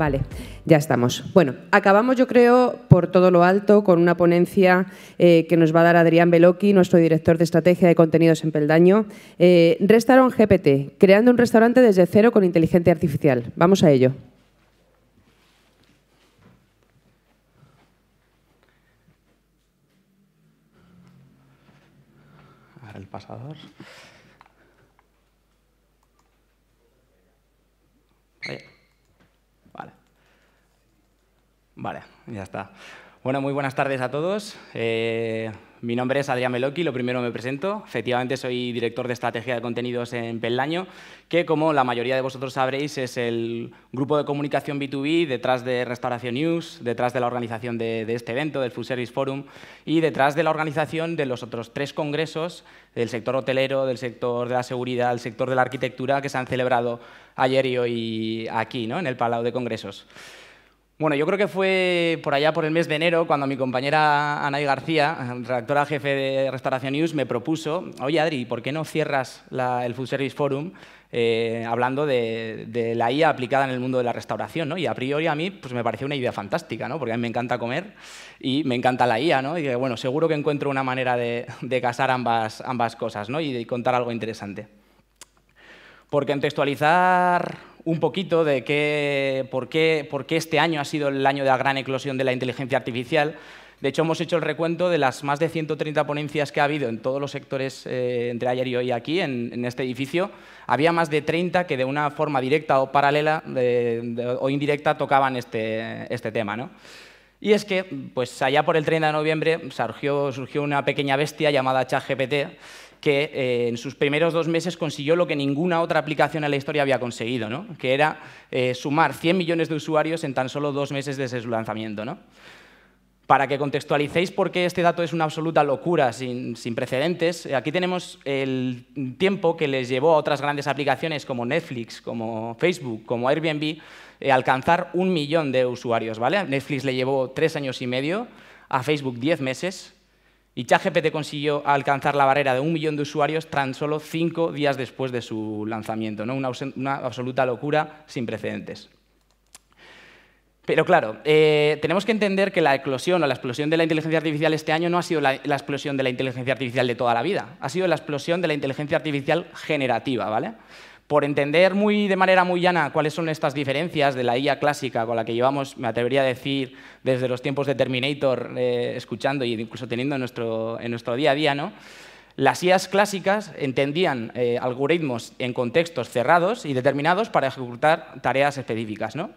Vale, ya estamos. Bueno, acabamos, yo creo, por todo lo alto, con una ponencia que nos va a dar Adrián Bellocchi, nuestro director de estrategia de contenidos en Peldaño. Restaurant GPT, creando un restaurante desde cero con inteligencia artificial. Vamos a ello. Ahora el pasador. Vale, ya está. Bueno, muy buenas tardes a todos. Mi nombre es Adrián Bellocchi, lo primero me presento. Efectivamente, soy director de estrategia de contenidos en Peldaño, que, como la mayoría de vosotros sabréis, es el grupo de comunicación B2B detrás de Restauración News, detrás de la organización de este evento, del Food Service Forum, y detrás de la organización de los otros 3 congresos del sector hotelero, del sector de la seguridad, del sector de la arquitectura, que se han celebrado ayer y hoy aquí, ¿no?, en el Palau de Congresos. Bueno, yo creo que fue por allá por el mes de enero cuando mi compañera Anaí García, redactora jefe de Restauración News, me propuso: oye, Adri, ¿por qué no cierras el Food Service Forum hablando de la IA aplicada en el mundo de la restauración, ¿no? Y a priori a mí pues me pareció una idea fantástica, ¿no? Porque a mí me encanta comer y me encanta la IA, ¿no? Y dije, bueno, seguro que encuentro una manera de casar ambas cosas, ¿no? Y de contar algo interesante. Por contextualizar un poquito de por qué este año ha sido el año de la gran eclosión de la inteligencia artificial. De hecho, hemos hecho el recuento de las más de 130 ponencias que ha habido en todos los sectores entre ayer y hoy aquí, en este edificio. Había más de 30 que de una forma directa o paralela o indirecta tocaban este tema, ¿no? Y es que, pues allá por el 30 de noviembre surgió una pequeña bestia llamada ChatGPT, que en sus primeros 2 meses consiguió lo que ninguna otra aplicación en la historia había conseguido, ¿no? Que era sumar 100 millones de usuarios en tan solo 2 meses desde su lanzamiento, ¿no? Para que contextualicéis por qué este dato es una absoluta locura sin precedentes, aquí tenemos el tiempo que les llevó a otras grandes aplicaciones como Netflix, como Facebook, como Airbnb, alcanzar 1 millón de usuarios, ¿vale? A Netflix le llevó 3 años y medio, a Facebook 10 meses, y ChatGPT consiguió alcanzar la barrera de 1 millón de usuarios tan solo 5 días después de su lanzamiento, ¿no? Una absoluta locura sin precedentes. Pero claro, tenemos que entender que la eclosión o la explosión de la inteligencia artificial este año no ha sido la explosión de la inteligencia artificial de toda la vida, ha sido la explosión de la inteligencia artificial generativa, ¿vale? Por entender de manera muy llana cuáles son estas diferencias de la IA clásica con la que llevamos, me atrevería a decir, desde los tiempos de Terminator, escuchando e incluso teniendo en nuestro día a día, ¿no? Las IAs clásicas entendían algoritmos en contextos cerrados y determinados para ejecutar tareas específicas, ¿no?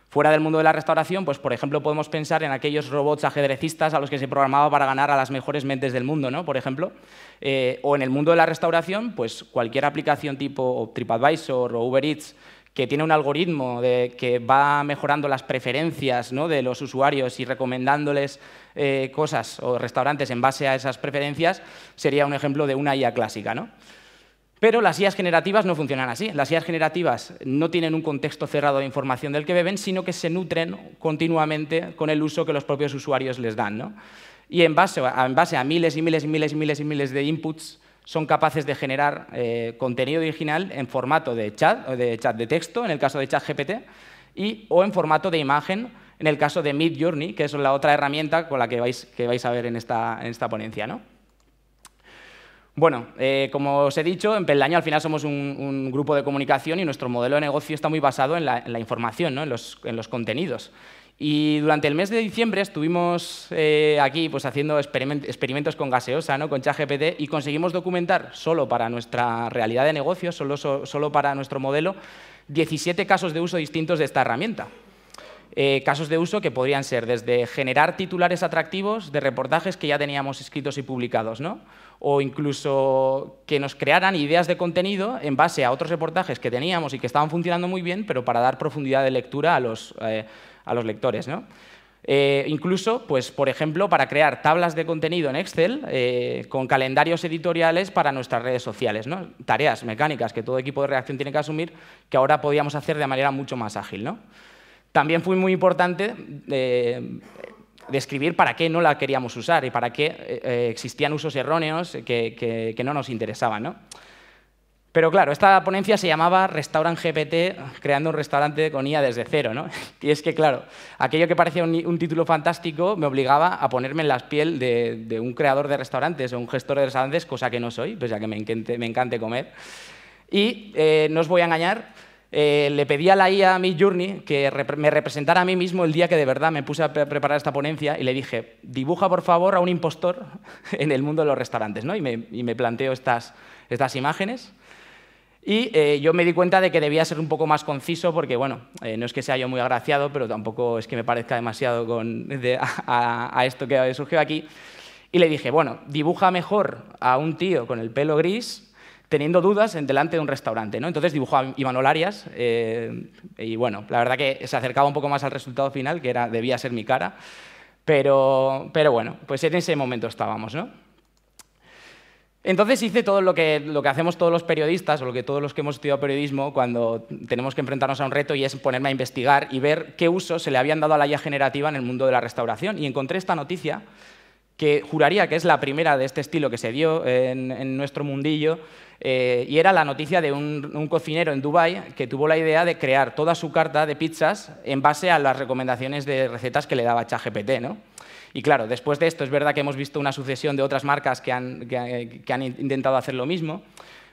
Fuera del mundo de la restauración, pues, por ejemplo, podemos pensar en aquellos robots ajedrecistas a los que se programaba para ganar a las mejores mentes del mundo, ¿no? Por ejemplo. O en el mundo de la restauración, pues cualquier aplicación tipo TripAdvisor o Uber Eats que tiene un algoritmo que va mejorando las preferencias, ¿no?, de los usuarios y recomendándoles cosas o restaurantes en base a esas preferencias, sería un ejemplo de una IA clásica, ¿no? Pero las IAs generativas no funcionan así. Las IAs generativas no tienen un contexto cerrado de información del que beben, sino que se nutren continuamente con el uso que los propios usuarios les dan, ¿no? Y en base a miles y miles y miles y miles y miles de inputs, son capaces de generar contenido original en formato de chat de texto, en el caso de ChatGPT, o en formato de imagen, en el caso de Midjourney, que es la otra herramienta con la que vais a ver en esta ponencia, ¿no? Bueno, como os he dicho, en Peldaño al final somos un grupo de comunicación y nuestro modelo de negocio está muy basado en la información, ¿no?, en los contenidos. Y durante el mes de diciembre estuvimos aquí pues, haciendo experimentos con gaseosa, ¿no?, con ChatGPT, y conseguimos documentar solo para nuestra realidad de negocio, solo para nuestro modelo, 17 casos de uso distintos de esta herramienta. Casos de uso que podrían ser desde generar titulares atractivos de reportajes que ya teníamos escritos y publicados, ¿no?, o incluso que nos crearan ideas de contenido en base a otros reportajes que teníamos y que estaban funcionando muy bien, pero para dar profundidad de lectura a los lectores, ¿no? Incluso, pues, por ejemplo, para crear tablas de contenido en Excel con calendarios editoriales para nuestras redes sociales, ¿no? Tareas mecánicas que todo equipo de redacción tiene que asumir, que ahora podíamos hacer de manera mucho más ágil, ¿no? También fue muy importante describir para qué no la queríamos usar y para qué existían usos erróneos que no nos interesaban, ¿no? Pero claro, esta ponencia se llamaba Restaurant GPT, creando un restaurante con IA desde cero, ¿no? Y es que, claro, aquello que parecía un título fantástico me obligaba a ponerme en la piel de un creador de restaurantes o un gestor de restaurantes, cosa que no soy, pese a que me encante comer. Y no os voy a engañar, le pedí a la IA Midjourney que me representara a mí mismo el día que de verdad me puse a preparar esta ponencia y le dije, dibuja por favor a un impostor en el mundo de los restaurantes, ¿no? Y me planteo estas imágenes. Y yo me di cuenta de que debía ser un poco más conciso porque, bueno, no es que sea yo muy agraciado, pero tampoco es que me parezca demasiado a esto que surgió aquí. Y le dije, bueno, dibuja mejor a un tío con el pelo gris teniendo dudas delante de un restaurante, ¿no? Entonces dibujó a Imanol Arias y, bueno, la verdad que se acercaba un poco más al resultado final, que debía ser mi cara, pero bueno, pues en ese momento estábamos, ¿no? Entonces hice todo lo que hacemos todos los periodistas, o lo que todos los que hemos estudiado periodismo cuando tenemos que enfrentarnos a un reto, y es ponerme a investigar y ver qué usos se le habían dado a la IA generativa en el mundo de la restauración. Y encontré esta noticia, que juraría que es la primera de este estilo que se dio en nuestro mundillo, y era la noticia de un cocinero en Dubái que tuvo la idea de crear toda su carta de pizzas en base a las recomendaciones de recetas que le daba ChatGPT, ¿no? Y claro, después de esto es verdad que hemos visto una sucesión de otras marcas que han intentado hacer lo mismo,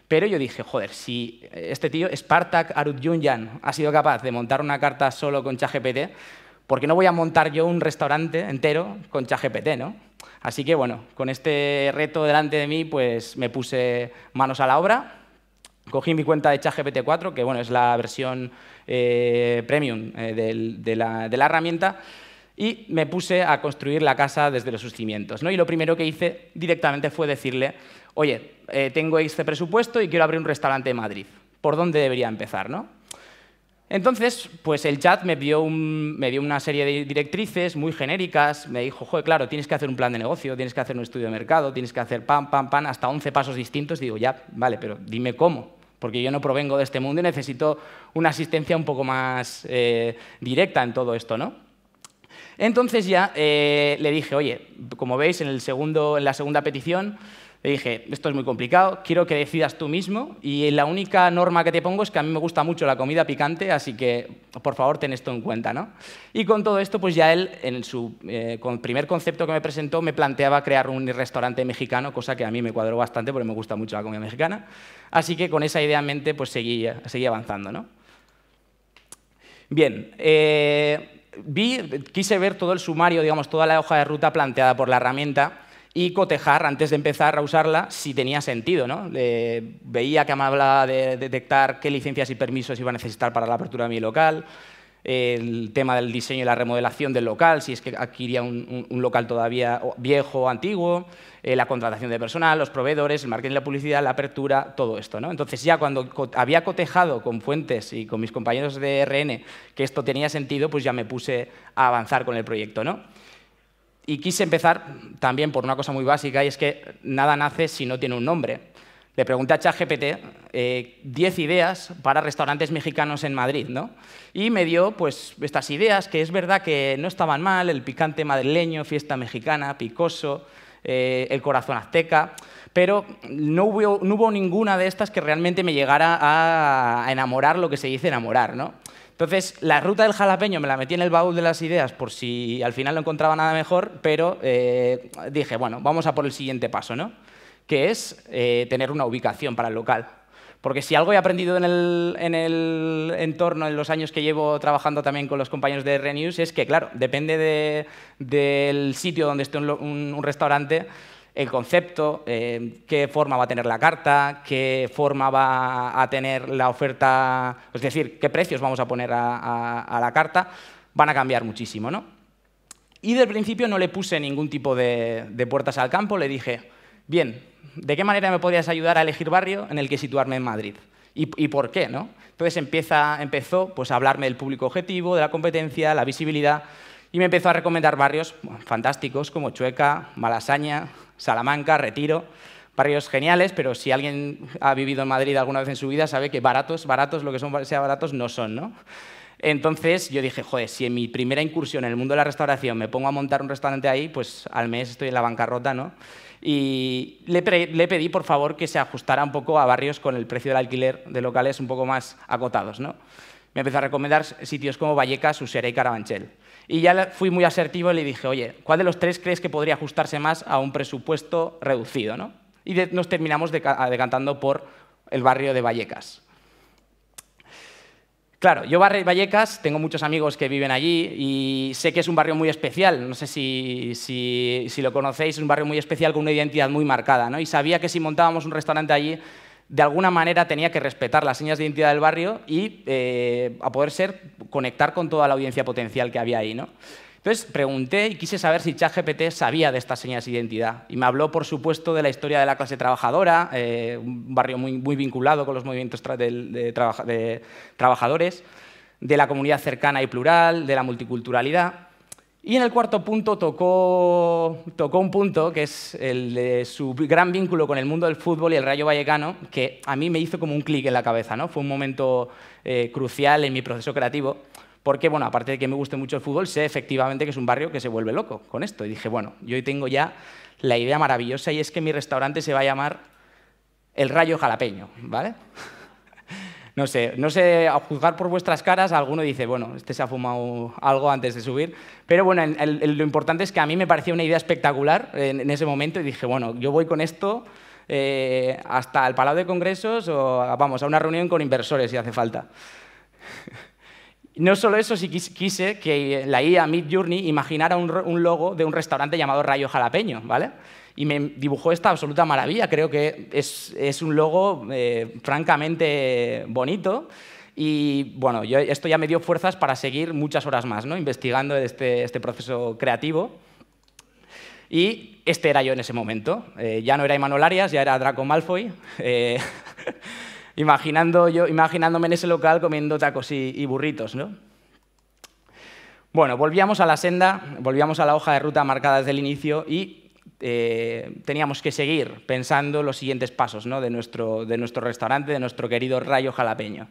pero yo dije, joder, si este tío, Spartak Arutyunyan, ha sido capaz de montar una carta solo con ChatGPT, ¿por qué no voy a montar yo un restaurante entero con ChatGPT, ¿no? Así que, bueno, con este reto delante de mí, pues me puse manos a la obra, cogí mi cuenta de ChatGPT 4, que bueno, es la versión premium de la herramienta, y me puse a construir la casa desde sus cimientos, ¿no? Y lo primero que hice directamente fue decirle, oye, tengo este presupuesto y quiero abrir un restaurante en Madrid. ¿Por dónde debería empezar, no? Entonces, pues el chat me dio una serie de directrices muy genéricas, me dijo, joder, claro, tienes que hacer un plan de negocio, tienes que hacer un estudio de mercado, tienes que hacer pam, pam, pam, hasta 11 pasos distintos. Digo, ya, vale, pero dime cómo, porque yo no provengo de este mundo y necesito una asistencia un poco más directa en todo esto, ¿no? Entonces ya le dije, oye, como veis en la segunda petición, le dije, esto es muy complicado, quiero que decidas tú mismo y la única norma que te pongo es que a mí me gusta mucho la comida picante, así que por favor ten esto en cuenta, ¿no? Y con todo esto, pues ya él, con el primer concepto que me presentó, me planteaba crear un restaurante mexicano, cosa que a mí me cuadró bastante porque me gusta mucho la comida mexicana. Así que con esa idea en mente, pues seguí avanzando, ¿no? Bien, quise ver todo el sumario, digamos, toda la hoja de ruta planteada por la herramienta y cotejar, antes de empezar a usarla, si tenía sentido, ¿no? Veía que me hablaba de detectar qué licencias y permisos iba a necesitar para la apertura de mi local, el tema del diseño y la remodelación del local, si es que adquiría un local todavía viejo o antiguo, la contratación de personal, los proveedores, el marketing y la publicidad, la apertura, todo esto, ¿no? Entonces ya cuando había cotejado con fuentes y con mis compañeros de RN que esto tenía sentido, pues ya me puse a avanzar con el proyecto, ¿no? Y quise empezar también por una cosa muy básica, y es que nada nace si no tiene un nombre. Le pregunté a ChatGPT 10 ideas para restaurantes mexicanos en Madrid, ¿no? Y me dio pues, estas ideas, que es verdad que no estaban mal: el picante madrileño, fiesta mexicana, picoso, el corazón azteca, pero no hubo ninguna de estas que realmente me llegara a enamorar, lo que se dice enamorar, ¿no? Entonces, la ruta del jalapeño me la metí en el baúl de las ideas por si al final no encontraba nada mejor, pero dije, bueno, vamos a por el siguiente paso, ¿no? Que es tener una ubicación para el local. Porque si algo he aprendido en el entorno, en los años que llevo trabajando también con los compañeros de RNews, es que, claro, depende del sitio donde esté un restaurante, el concepto, qué forma va a tener la carta, qué forma va a tener la oferta, es decir, qué precios vamos a poner a la carta, van a cambiar muchísimo, ¿no? Y del principio no le puse ningún tipo de puertas al campo, le dije, bien, ¿de qué manera me podrías ayudar a elegir barrio en el que situarme en Madrid? ¿Y por qué, no? Entonces empezó pues, a hablarme del público objetivo, de la competencia, la visibilidad, y me empezó a recomendar barrios fantásticos como Chueca, Malasaña, Salamanca, Retiro, barrios geniales, pero si alguien ha vivido en Madrid alguna vez en su vida sabe que baratos, lo que sea baratos, no son, ¿no? Entonces yo dije, joder, si en mi primera incursión en el mundo de la restauración me pongo a montar un restaurante ahí, pues al mes estoy en la bancarrota, ¿no? Y le pedí, por favor, que se ajustara un poco a barrios con el precio del alquiler de locales un poco más acotados, ¿no? Me empezó a recomendar sitios como Vallecas, Usera y Carabanchel. Y ya fui muy asertivo y le dije, oye, ¿cuál de los tres crees que podría ajustarse más a un presupuesto reducido, ¿no? Y nos terminamos decantando por el barrio de Vallecas. Claro, yo Vallecas, tengo muchos amigos que viven allí y sé que es un barrio muy especial. No sé si lo conocéis, es un barrio muy especial con una identidad muy marcada, ¿no? Y sabía que si montábamos un restaurante allí, de alguna manera tenía que respetar las señas de identidad del barrio y, a poder ser, conectar con toda la audiencia potencial que había ahí, ¿no? Entonces pregunté y quise saber si ChatGPT sabía de estas señas de identidad. Y me habló, por supuesto, de la historia de la clase trabajadora, un barrio muy vinculado con los movimientos de trabajadores, de la comunidad cercana y plural, de la multiculturalidad. Y en el cuarto punto tocó un punto que es el de su gran vínculo con el mundo del fútbol y el Rayo Vallecano, que a mí me hizo como un clic en la cabeza, ¿no? Fue un momento crucial en mi proceso creativo. Porque, bueno, aparte de que me guste mucho el fútbol, sé efectivamente que es un barrio que se vuelve loco con esto. Y dije, bueno, yo hoy tengo ya la idea maravillosa y es que mi restaurante se va a llamar El Rayo Jalapeño, ¿vale? No sé, a juzgar por vuestras caras, alguno dice, bueno, este se ha fumado algo antes de subir. Pero bueno, lo importante es que a mí me parecía una idea espectacular en ese momento y dije, bueno, yo voy con esto hasta el Palau de Congresos o, vamos, a una reunión con inversores si hace falta. No solo eso, sí quise que la IA Midjourney imaginara un logo de un restaurante llamado Rayo Jalapeño, ¿vale? Y me dibujó esta absoluta maravilla. Creo que es un logo francamente bonito. Y bueno, esto ya me dio fuerzas para seguir muchas horas más, ¿no? Investigando este proceso creativo. Y este era yo en ese momento. Ya no era Imanol Arias, ya era Draco Malfoy. Imaginándome en ese local comiendo tacos y burritos, ¿no? Bueno, volvíamos a la senda, volvíamos a la hoja de ruta marcada desde el inicio y teníamos que seguir pensando los siguientes pasos, ¿no? de nuestro restaurante, de nuestro querido Rayo Jalapeño.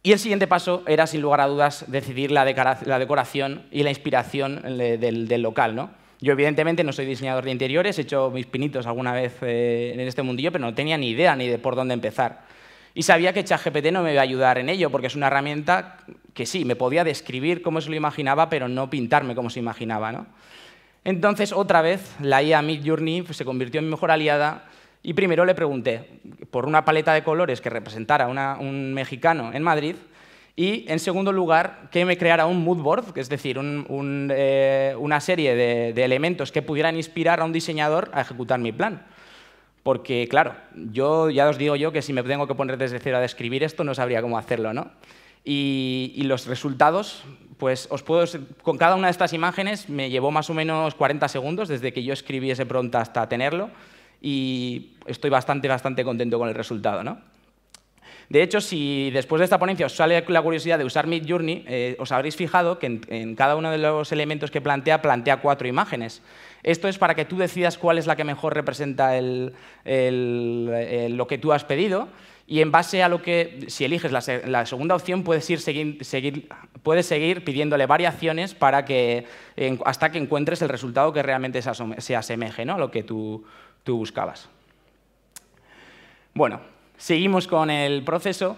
Y el siguiente paso era, sin lugar a dudas, decidir la decoración y la inspiración del local, ¿no? Yo, evidentemente, no soy diseñador de interiores, he hecho mis pinitos alguna vez en este mundillo, pero no tenía ni idea ni de por dónde empezar. Y sabía que ChatGPT no me iba a ayudar en ello, porque es una herramienta que sí, me podía describir cómo se lo imaginaba, pero no pintarme como se imaginaba, ¿no? Entonces, otra vez, la IA Midjourney se convirtió en mi mejor aliada y primero le pregunté por una paleta de colores que representara un mexicano en Madrid. Y, en segundo lugar, que me creara un mood board, es decir, una serie de elementos que pudieran inspirar a un diseñador a ejecutar mi plan. Porque, claro, ya os digo yo que si me tengo que poner desde cero a describir esto, no sabría cómo hacerlo, ¿no? Y los resultados, pues con cada una de estas imágenes me llevó más o menos 40 segundos desde que yo escribí ese prompt hasta tenerlo y estoy bastante contento con el resultado, ¿no? De hecho, si después de esta ponencia os sale la curiosidad de usar Midjourney, os habréis fijado que en cada uno de los elementos que plantea 4 imágenes. Esto es para que tú decidas cuál es la que mejor representa lo que tú has pedido y en base a lo que, si eliges la segunda opción, puedes seguir pidiéndole variaciones hasta que encuentres el resultado que realmente se asemeje, ¿no? a lo que tú buscabas. Bueno. Seguimos con el proceso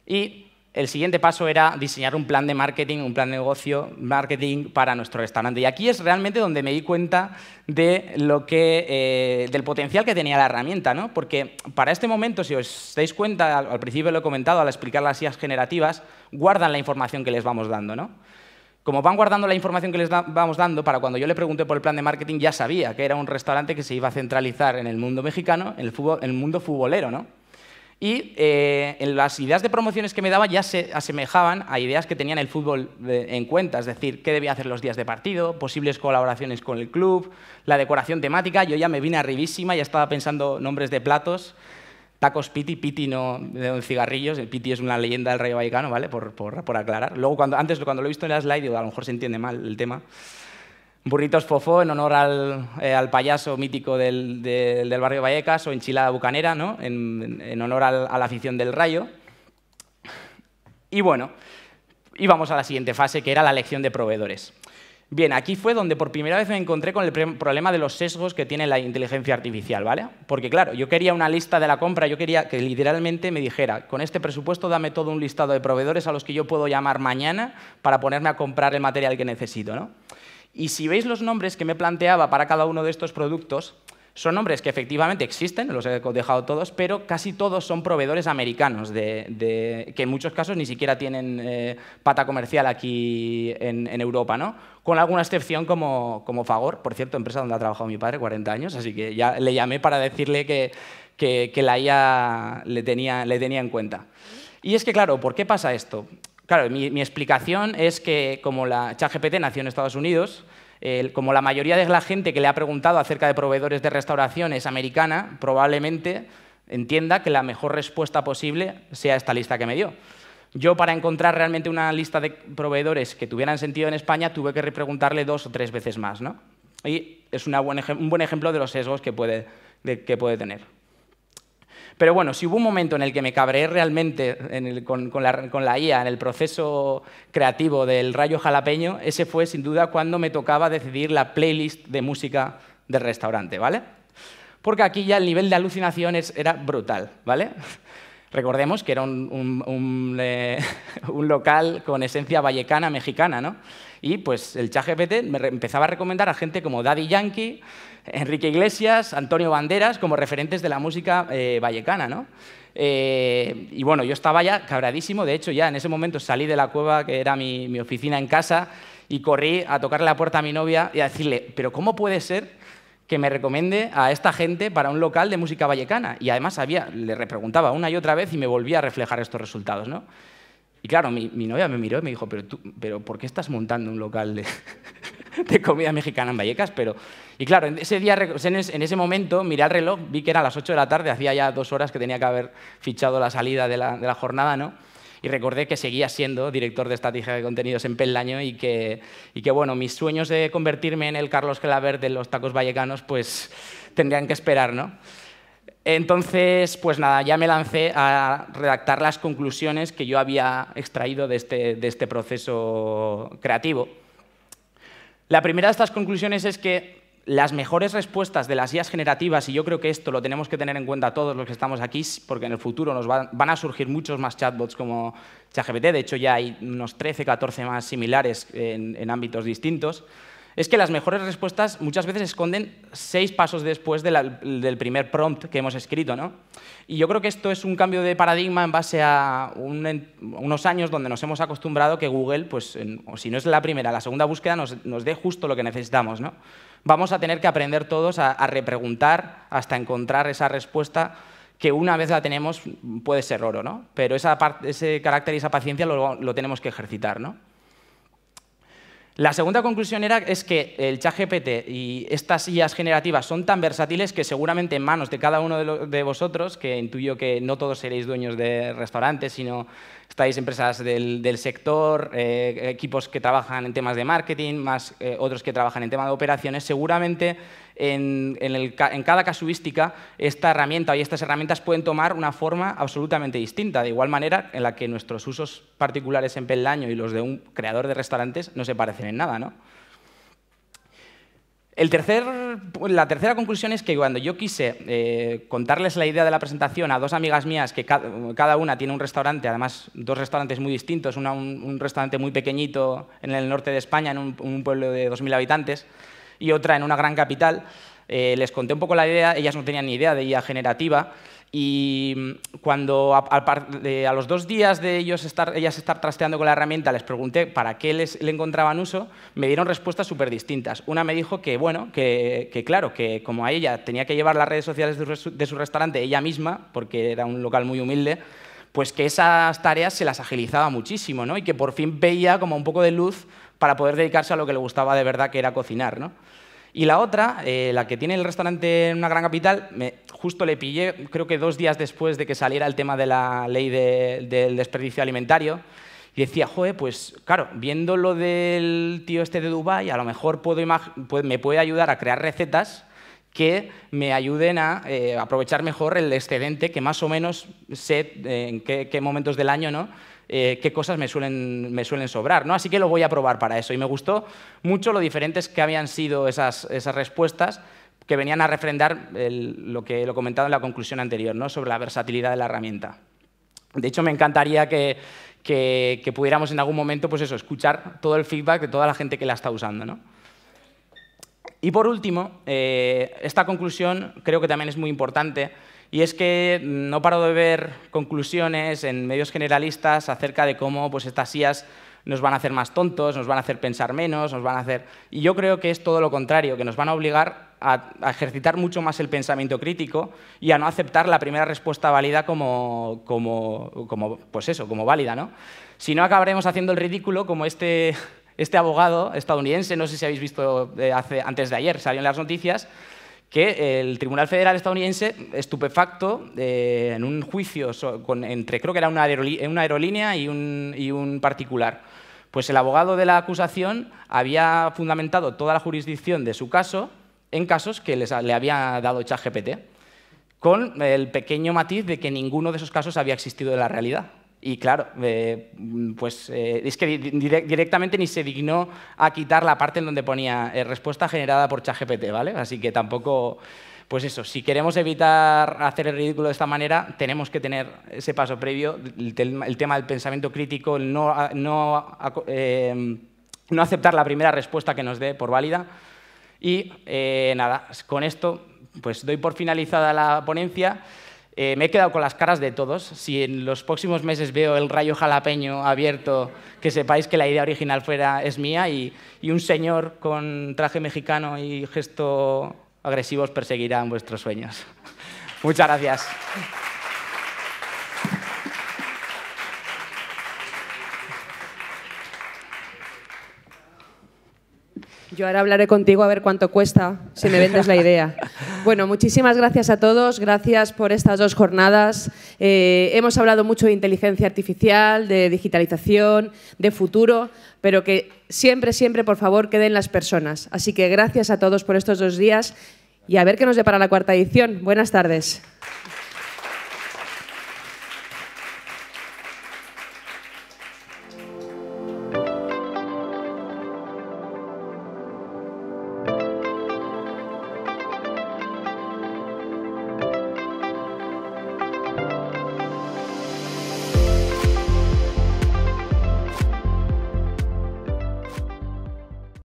y el siguiente paso era diseñar un plan de marketing, un plan de negocio, marketing para nuestro restaurante. Y aquí es realmente donde me di cuenta del potencial que tenía la herramienta, ¿no? Porque para este momento, si os dais cuenta, al principio lo he comentado, al explicar las IAs generativas, guardan la información que les vamos dando, ¿no? Como van guardando la información que les vamos dando, para cuando yo le pregunté por el plan de marketing ya sabía que era un restaurante que se iba a centralizar en el mundo mexicano, en el mundo futbolero, ¿no? Y en las ideas de promociones que me daba ya se asemejaban a ideas que tenían el fútbol en cuenta, es decir, qué debía hacer los días de partido, posibles colaboraciones con el club, la decoración temática. Yo ya me vine arribísima, ya estaba pensando nombres de platos, tacos Piti no de cigarrillos, el Piti es una leyenda del Rayo Vallecano, ¿vale? Por aclarar. Luego, cuando lo he visto en la slide, digo, a lo mejor se entiende mal el tema. Burritos Fofó, en honor al payaso mítico del barrio Vallecas, o enchilada bucanera, ¿no? en honor a la afición del Rayo. Y bueno, íbamos a la siguiente fase, que era la elección de proveedores. Bien, aquí fue donde por primera vez me encontré con el problema de los sesgos que tiene la inteligencia artificial, ¿vale? Porque claro, yo quería una lista de la compra, yo quería que literalmente me dijera, con este presupuesto dame todo un listado de proveedores a los que yo puedo llamar mañana para ponerme a comprar el material que necesito, ¿no? Y si veis los nombres que me planteaba para cada uno de estos productos, son nombres que efectivamente existen, los he dejado todos, pero casi todos son proveedores americanos, que en muchos casos ni siquiera tienen pata comercial aquí en Europa, ¿no? Con alguna excepción como Fagor, por cierto, empresa donde ha trabajado mi padre 40 años, así que ya le llamé para decirle que la IA le tenía en cuenta. Y es que, claro, ¿por qué pasa esto? Claro, mi explicación es que como la ChatGPT nació en Estados Unidos, como la mayoría de la gente que le ha preguntado acerca de proveedores de restauración es americana, probablemente entienda que la mejor respuesta posible sea esta lista que me dio. Yo, para encontrar realmente una lista de proveedores que tuvieran sentido en España, tuve que repreguntarle 2 o 3 veces más, ¿no? Y es un buen ejemplo de los sesgos que puede tener. Pero bueno, si hubo un momento en el que me cabreé realmente con la IA en el proceso creativo del Rayo Jalapeño, ese fue sin duda cuando me tocaba decidir la playlist de música del restaurante, ¿vale? Porque aquí ya el nivel de alucinación era brutal, ¿vale? Recordemos que era un local con esencia vallecana, mexicana, ¿no? Y pues el ChatGPT me empezaba a recomendar a gente como Daddy Yankee, Enrique Iglesias, Antonio Banderas, como referentes de la música vallecana, ¿no? Y bueno, yo estaba ya cabradísimo. De hecho, ya en ese momento salí de la cueva, que era mi oficina en casa, y corrí a tocarle la puerta a mi novia y a decirle, ¿pero cómo puede ser que me recomiende a esta gente para un local de música vallecana? Y además le repreguntaba una y otra vez y me volvía a reflejar estos resultados, ¿no? Y claro, mi novia me miró y me dijo, pero ¿por qué estás montando un local de comida mexicana en Vallecas? Y claro, en ese momento miré al reloj, vi que eran las 8 de la tarde, hacía ya 2 horas que tenía que haber fichado la salida de la jornada, ¿no? Y recordé que seguía siendo director de estrategia de contenidos en Peldaño y que bueno, mis sueños de convertirme en el Carlos Gelabert de los tacos vallecanos pues tendrían que esperar, ¿no? Entonces, pues nada, ya me lancé a redactar las conclusiones que yo había extraído de este proceso creativo. La primera de estas conclusiones es que las mejores respuestas de las IAs generativas, y yo creo que esto lo tenemos que tener en cuenta todos los que estamos aquí, porque en el futuro nos van a surgir muchos más chatbots como ChatGPT, de hecho ya hay unos 13, 14 más similares en ámbitos distintos, es que las mejores respuestas muchas veces esconden 6 pasos después del primer prompt que hemos escrito, ¿no? Y yo creo que esto es un cambio de paradigma en base a unos años donde nos hemos acostumbrado que Google, pues, o si no es la primera, la segunda búsqueda nos dé justo lo que necesitamos, ¿no? Vamos a tener que aprender todos a repreguntar hasta encontrar esa respuesta que una vez la tenemos puede ser oro, ¿no? Pero ese carácter y esa paciencia lo tenemos que ejercitar, ¿no? La segunda conclusión es que el ChatGPT y estas IAs generativas son tan versátiles que seguramente en manos de cada uno de vosotros, que intuyo que no todos seréis dueños de restaurantes, sino estáis empresas del sector, equipos que trabajan en temas de marketing, más otros que trabajan en temas de operaciones, seguramente en cada casuística esta herramienta y estas herramientas pueden tomar una forma absolutamente distinta, de igual manera en la que nuestros usos particulares en Peldaño y los de un creador de restaurantes no se parecen en nada, ¿no? La tercera conclusión es que cuando yo quise contarles la idea de la presentación a 2 amigas mías, que cada una tiene un restaurante, además 2 restaurantes muy distintos, un restaurante muy pequeñito en el norte de España, en un pueblo de 2.000 habitantes, y otra en una gran capital, les conté un poco la idea, ellas no tenían ni idea de IA generativa, y cuando a los 2 días de ellas estar trasteando con la herramienta les pregunté para qué le encontraban uso, me dieron respuestas súper distintas. Una me dijo que, bueno, que claro, que como a ella tenía que llevar las redes sociales de su restaurante ella misma, porque era un local muy humilde, pues que esas tareas se las agilizaba muchísimo, ¿no? Y que por fin veía como un poco de luz para poder dedicarse a lo que le gustaba de verdad, que era cocinar, ¿no? Y la otra, la que tiene el restaurante en una gran capital, justo le pillé, creo que 2 días después de que saliera el tema de la ley del desperdicio alimentario, y decía, joder, pues claro, viendo lo del tío este de Dubái, a lo mejor me puede ayudar a crear recetas que me ayuden a aprovechar mejor el excedente, que más o menos sé en qué momentos del año, ¿no?, qué cosas me suelen sobrar, ¿no? Así que lo voy a probar para eso. Y me gustó mucho lo diferentes que habían sido esas respuestas, que venían a refrendar lo que lo comentado en la conclusión anterior, ¿no?, sobre la versatilidad de la herramienta. De hecho, me encantaría que pudiéramos en algún momento, pues eso, escuchar todo el feedback de toda la gente que la está usando, ¿no? Y por último, esta conclusión creo que también es muy importante, y es que no paro de ver conclusiones en medios generalistas acerca de cómo pues, estas IAs nos van a hacer más tontos, nos van a hacer pensar menos, nos van a hacer... Y yo creo que es todo lo contrario, que nos van a obligar a ejercitar mucho más el pensamiento crítico y a no aceptar la primera respuesta válida como válida, ¿no? Si no, acabaremos haciendo el ridículo como este abogado estadounidense, no sé si habéis visto antes de ayer, salió en las noticias, que el Tribunal Federal estadounidense, estupefacto, en un juicio entre, creo que era una aerolínea y un particular, pues el abogado de la acusación había fundamentado toda la jurisdicción de su caso en casos que le había dado ChatGPT, con el pequeño matiz de que ninguno de esos casos había existido en la realidad. Y claro, es que directamente ni se dignó a quitar la parte en donde ponía respuesta generada por ChatGPT, ¿vale? Así que tampoco, pues eso, si queremos evitar hacer el ridículo de esta manera, tenemos que tener ese paso previo, el tema del pensamiento crítico, el no aceptar la primera respuesta que nos dé por válida. Y nada, con esto pues doy por finalizada la ponencia. Me he quedado con las caras de todos. Si en los próximos meses veo el rayo jalapeño abierto, que sepáis que la idea original es mía y un señor con traje mexicano y gesto agresivo os perseguirá en vuestros sueños. Muchas gracias. Yo ahora hablaré contigo a ver cuánto cuesta si me vendes la idea. Bueno, muchísimas gracias a todos, gracias por estas 2 jornadas. Hemos hablado mucho de inteligencia artificial, de digitalización, de futuro, pero que siempre, siempre, por favor, queden las personas. Así que gracias a todos por estos 2 días y a ver qué nos depara la 4ª edición. Buenas tardes.